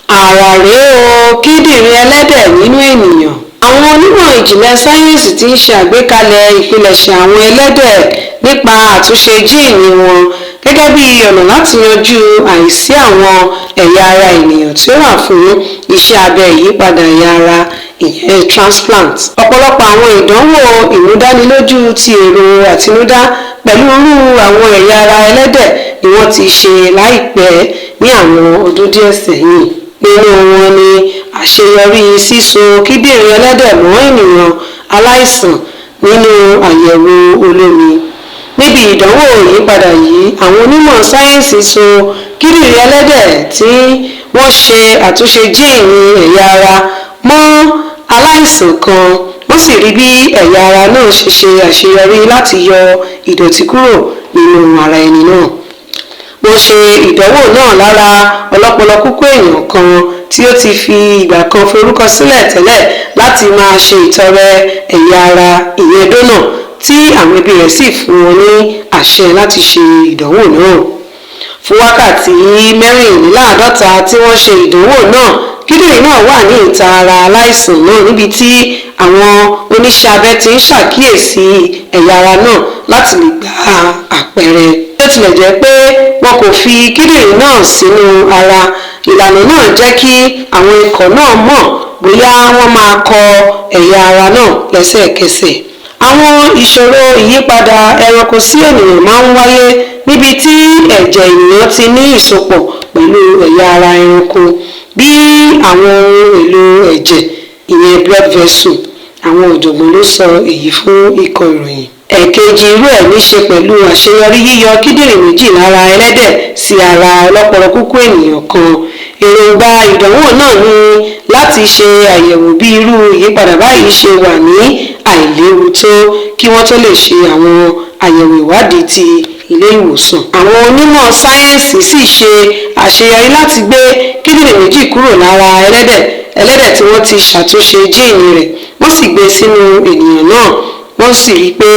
Àrà rèé o, kíndìnrín ẹlẹ́dẹ̀ nínú ènìyàn. Àwọn onímọ̀ ìjìnlẹ̀ sáyẹ́ǹsì ti ń ṣe àgbékalẹ̀ ìpilẹ̀ṣẹ̀ àwọn ẹlẹ́dẹ̀ nípa àtúnṣe jíìnì wọn gẹ́gẹ́ bí ọ̀nà láti yanjú àìsí àwọn ẹ̀yà ara ènìyàn tí ó wà fún iṣẹ́ abẹ ìyípadà ẹ̀yà ara ìyẹn transplant. Ọ̀pọ̀lọpọ̀ àwọn ìdánwò ìmúdánilójú ti èrò àtinúdá pẹ̀lú irú àwọn ẹ̀yà ara ẹlẹ́dẹ̀ ni wọ́n ti ṣe láìpẹ́ ní àwọn ọdún díẹ̀ sẹ́yìn. Nínú wọn ni àṣeyọrí síso kíndìnrín ẹlẹ́dẹ̀ mọ́ ènìyàn aláìsàn nínú àyẹ̀wò olómi. Níbi ìdánwò ìyípadà yìí, àwọn onímọ̀ sáyẹ́ǹsì so kíndìnrín ẹlẹ́dẹ̀ tí wọ́n ṣe àtúnṣe jíìnì ẹ̀yà ara mọ́ aláìsàn kan, wọ́n sì rí bí ẹ̀yà ara náà ṣe ṣe àṣeyọrí láti yọ ìdọ̀tí kúrò nínú ara ẹni náà. Wọ́n ṣe ìdánwò náà lára ọlọ́pọlọ kúkú èèyàn kan tí ó ti fi ìgbà kan forúkọ sílẹ̀ tẹ́lẹ̀ láti máa ṣe ìtọrẹ ẹ̀yà ara ìyẹn dónà, tí àwọn ẹbí rẹ̀ sì fún wọn ní àṣẹ láti ṣe ìdánwò náà. Fún wákàtí mẹ́rìnléláàádọ́ta tí wọ́n ṣe ìdánwò náà, kíndìnrín náà wà ní ìta ara aláìsàn náà níbi tí àwọn oníṣẹ́ abẹ ti ń ṣàkíyèsí ẹ̀yà ara náà láti lè gba àpẹẹrẹ. Bí ó tilẹ̀ jẹ́ pé wọn kò fi kíndìnrín náà sínú ara, ìlànà náà jẹ́ kí àwọn ikọ̀ náà mọ̀ bóyá wọ́n máa kọ ẹ̀yà ara náà lẹ́sẹ̀kẹsẹ̀. Àwọn ìṣòro ìyípadà ẹranko sí ènìyàn máa ń wáyé níbi tí ẹ̀jẹ̀ ènìyàn ti ní ìsopọ̀ pẹ̀lú ẹ̀yà ara ẹranko, bí àwọn ohun èlò ẹ̀jẹ̀ ìyẹn blood vessel. Àwọn ọ̀jọ̀gbọ́n ló sọ èyí fún ikọ̀ ìròyìn. Ẹ̀kejì irú ẹ̀ ní ṣe pẹ̀lú àṣeyọrí yíyọ kíndìnrín méjì lára ẹlẹ́dẹ̀ sí ara ọlọ́pọlọ kúkú ènìyàn kan. Èròǹgbà ìdánwò náà ní láti ṣe àyẹ̀wò bí irú ìyípadà báyìí ṣe wà ní àìléwu tó kí wọ́n tó lè ṣe àwọn àyẹ̀wò ìwádìí ti ilé ìwòsàn. Àwọn onímọ̀ sáyẹ́ǹsì sì ṣe àṣeyọrí láti gbé kíndìnrín méjì kúrò lára ẹlẹ́dẹ̀ tí wọ́n ti ṣàtúnṣe jíìnì rẹ̀, wọ́n sì gbé sínú ènìyàn náà. Wọ́n sì rí i pé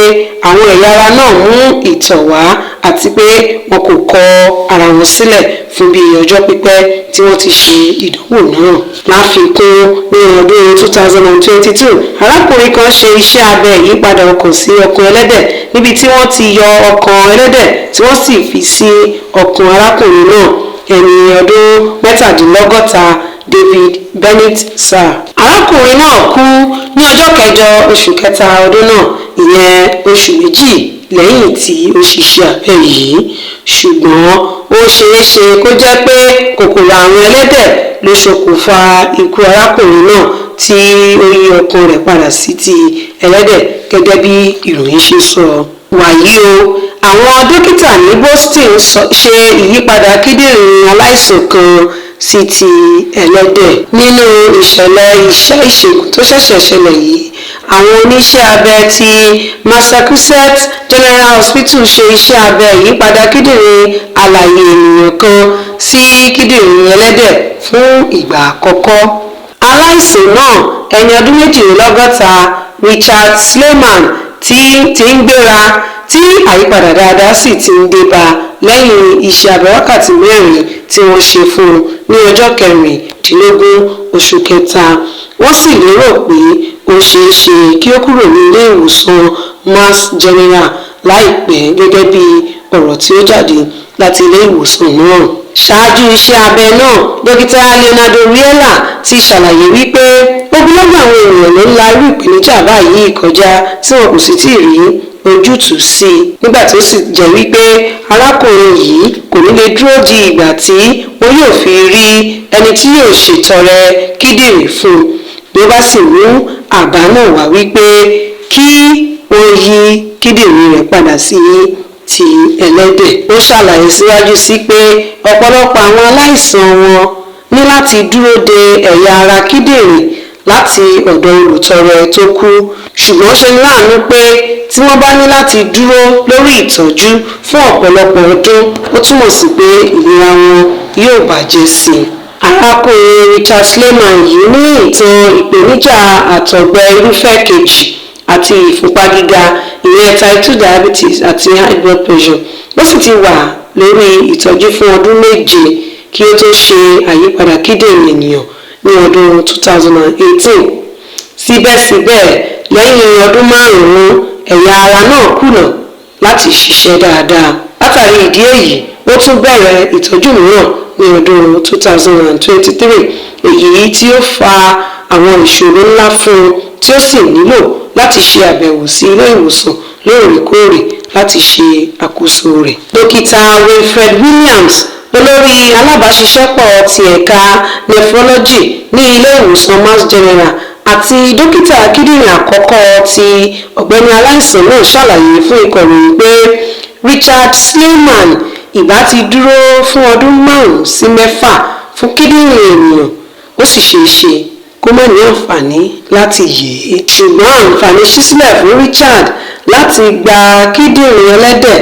àwọn ẹ̀yà ara náà mú ìtọ̀ wá àti pé wọn kò kọ ara wọn sílẹ̀ fún bí ọjọ́ pípẹ́ tí wọ́n ti ṣe ìdánwò náà. Láfikún, ní ọdún 2022, arákùnrin kan ṣe iṣẹ́ abẹ ìyípadà ọkàn sí ọkàn ẹlẹ́dẹ̀ níbi tí wọ́n ti yọ ọkàn ẹlẹ́dẹ̀ tí wọ́n sì fi sí ọkàn arákùnrin náà, ẹni ọdún 67, David Bennett Sir. Arákùnrin náà kú ní ọjọ́ 9 oṣù kẹta ọdún náà, ìyẹn oṣù méjì lẹ́yìn tí ó ṣiṣẹ́ abẹ yìí. Ṣùgbọ́n ó ṣeé ṣe kó jẹ́ pé kòkòrò àrùn ẹlẹ́dẹ̀ ló ṣokùnfà ikú arákùnrin náà tí ó yí ọkàn rẹ̀ padà sí ti ẹlẹ́dẹ̀ gẹ́gẹ́ bí ìròyìn ṣe sọ. Wàyí o, àwọn dókítà ní Boston ṣe ìyípadà kíndìnrín aláìsàn kan sí ti ẹlẹ́dẹ̀. Nínú ìṣẹ̀lẹ̀ iṣẹ́ ìṣègùn tó ṣẹ̀ṣẹ̀ ṣẹlẹ̀ yìí, àwọn oníṣẹ́ abẹ ti Massachusetts General Hospital ṣe iṣẹ́ abẹ ìyípadà kíndìnrín alààyè ènìyàn kan sí kíndìnrín ẹlẹ́dẹ̀ fún ìgbà àkọ́kọ́. Aláìsàn náà, ẹni ọdún 62, Richard Slayman, ti ń gbéra tí àyípadà dáadáa sì ti ń dé bá lẹ́yìn iṣẹ́ abẹ wákàtí 4 tí wọ́n ṣe fún un ní ọjọ́ 16 oṣù kẹta. Wọ́n sì lérò pé ó ṣeé ṣe kí ó kúrò ní ilé ìwòsàn Mass General láìpẹ́ gẹ́gẹ́ bí ọ̀rọ̀ tí ó jáde láti ilé ìwòsàn náà. Ṣáájú iṣẹ́ abẹ náà, dókítà Leonardo Riella ti ṣàlàyé wípé ogunlọ́gọ̀ àwọn ènìyàn ló ń la irú ìpèníjà báyìí kọjá tí wọn kò sì tíì rí ojútùú sí i, nígbà tó sì jẹ́ wípé arákùnrin yìí kò ní lè dúró di ìgbà tí wọn yóò fi rí ẹni tí yóò ṣètọrẹ kíndìnrín fún un. Bí ó bá sì mú àbá náà wá wípé kí wọ́n yí kíndìnrín rẹ̀ padà sí ti ẹlẹ́dẹ̀. Ó ṣàlàyé síwájú sí pé ọ̀pọ̀lọpọ̀ àwọn aláìsàn wọn ní láti dúró de ẹ̀yà ara kíndìnrín láti ọ̀dọ̀ olùtọrẹ tó kú, ṣùgbọ́n ṣe ní láàánú pé tí wọ́n bá ní láti dúró lórí ìtọ́jú fún ọ̀pọ̀lọpọ̀ ọdún, ó túmọ̀ sí pé ìlera wọn yóò bàjẹ́ sí i. Arákùnrin Richard Slayman yìí ní ìtàn ìpèníjà àtọ̀gbẹ irúfẹ́ kejì àti ìfúnpá gíga, ìyẹn type 2 diabetes àti high blood pressure. Ó sì ti wà lórí ìtọ́jú fún ọdún 7 kí ó tó ṣe àyípadà kíndìnrín ènìyàn ní ọdún 2018. síbẹ̀síbẹ̀ lẹ́yìn ọdún 5 ẹ̀yà ara náà kùnà láti ṣiṣẹ́ dáadáa. látàrí ìdí èyí ó tún bẹ̀rẹ̀ ìtọ́jú mìíràn ní ọdún 2023 èyí tí ó fa àwọn ìṣòro ńlá fún un tí ó sì nílò láti ṣe àbẹ̀wò sí ilé ìwòsàn lóòrèkóòrè láti ṣe àkóso rẹ̀. dókítà Wilfred Williams, olórí alábàáṣiṣẹ́pọ̀ ti ẹ̀ka nephrology ní ilé ìwòsàn Mass General àti dókítà kíndìnrín àkọ́kọ́ ti ọ̀gbẹ́ni aláìsàn náà ṣàlàyé fún ikọ̀ ìròyìn pé Richard Sleiman ìbá ti dúró fún ọdún 5 sí 6 fún kíndìnrín ènìyàn, ó sì ṣeé ṣe kó má ní àǹfààní láti yè. ṣùgbọ́n àǹfààní ṣí sílẹ̀ fún Richard láti gba kíndìnrín ẹlẹ́dẹ̀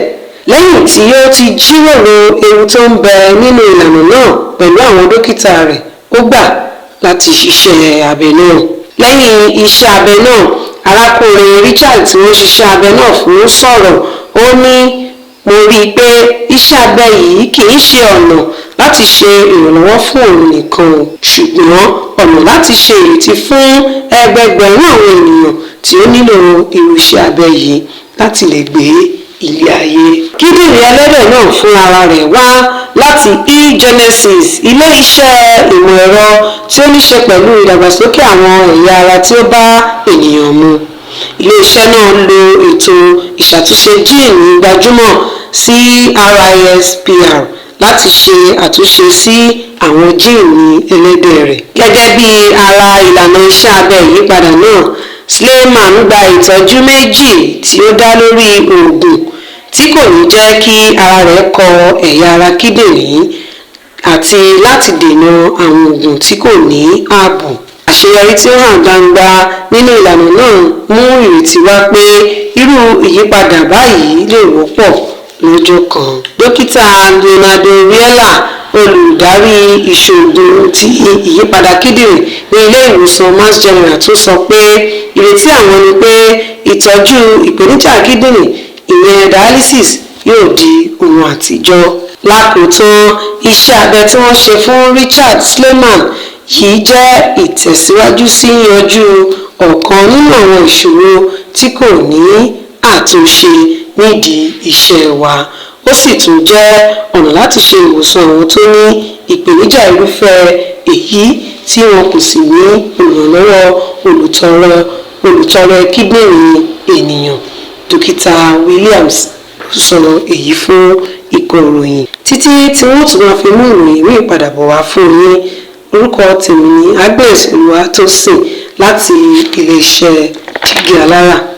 lẹ́yìn tí ó ti jíròrò ewu tó ń bẹ nínú ìlànà náà pẹ̀lú àwọn dókítà rẹ̀. ó gbà láti ṣiṣẹ́ abẹ náà. lẹ́yìn iṣẹ́ abẹ náà, arákùnrin Richard tí wọ́n ṣiṣẹ́ abẹ náà fún sọ̀rọ̀. ó ní, mo rí i pé iṣẹ́ abẹ yìí kì í ṣe ọ̀nà láti ṣe ìrànlọ́wọ́ fún òun nìkan, ṣùgbọ́n ọ̀nà láti ṣe ìrètí fún ẹgbẹgbẹ̀rún àwọn ènìyàn tí ó nílò irú iṣẹ́ abẹ yìí láti lè gbé ilé ayé. kíndìnrín ẹlẹ́dẹ̀ náà fún ara rẹ̀ wá láti eGenesis, ilé iṣẹ́ ìmọ̀ ẹ̀rọ tí ó ní ṣe pẹ̀lú ìdàgbàsókè àwọn ẹ̀yà ara tí ó bá ènìyàn mu. ilé iṣẹ́ náà lo ètò ìṣàtúnṣe jíìnì gbajúmọ̀ CRISPR láti ṣe àtúnṣe sí àwọn jíìnì ẹlẹ́dẹ̀ rẹ̀. gẹ́gẹ́ bí ara ìlànà iṣẹ́ abẹ ìyípadà náà, Sleiman gba ìtọ́jú méjì tí ó dá lórí oògùn tí kò ní jẹ́ kí ara rẹ̀ kọ ẹ̀yà ara kíndìnrín àti láti dènà àwọn oògùn tí kò ní ààbò. àṣeyọrí tí ó hàn gbangba nínú ìlànà náà mú ìrètí wá pé irú ìyípadà báyìí lè wọ́pọ̀ lọ́jọ́ kan. dókítà Leonardo Riella, olùdarí ìṣòògùn ti ìyípadà kíndìnrín ní ilé ìwòsàn Mass General, tún sọ pé ìrètí àwọn ni pé ìtọ́jú ìpèníjà kíndìnrín, ìyẹn dialysis, yóò di ohun àtijọ́. lákòótán, iṣẹ́ abẹ tí wọ́n ṣe fún Richard Sleiman yìí jẹ́ ìtẹ̀síwájú sí yanjú ọ̀kan nínú àwọn ìṣòro tí kò ní àtúnṣe nídìí iṣẹ́ wa. ó sì tún jẹ́ ọ̀nà láti ṣe ìwòsàn àwọn tó ní ìpèníjà irúfẹ́ èyí tí wọn kò sì ní olùrànlọ́wọ́ olùtọrẹ kíndìnrín ènìyàn. dókítà Williams ló sọ èyí fún ikọ̀ ìròyìn. títí tí wọ́n tún máa fi mú ìròyìn ìwé ìpadàbọ̀ wá fún yín, orúkọ tèmi ni Agnes Olúwatósìn láti iléeṣẹ́ Jigialara.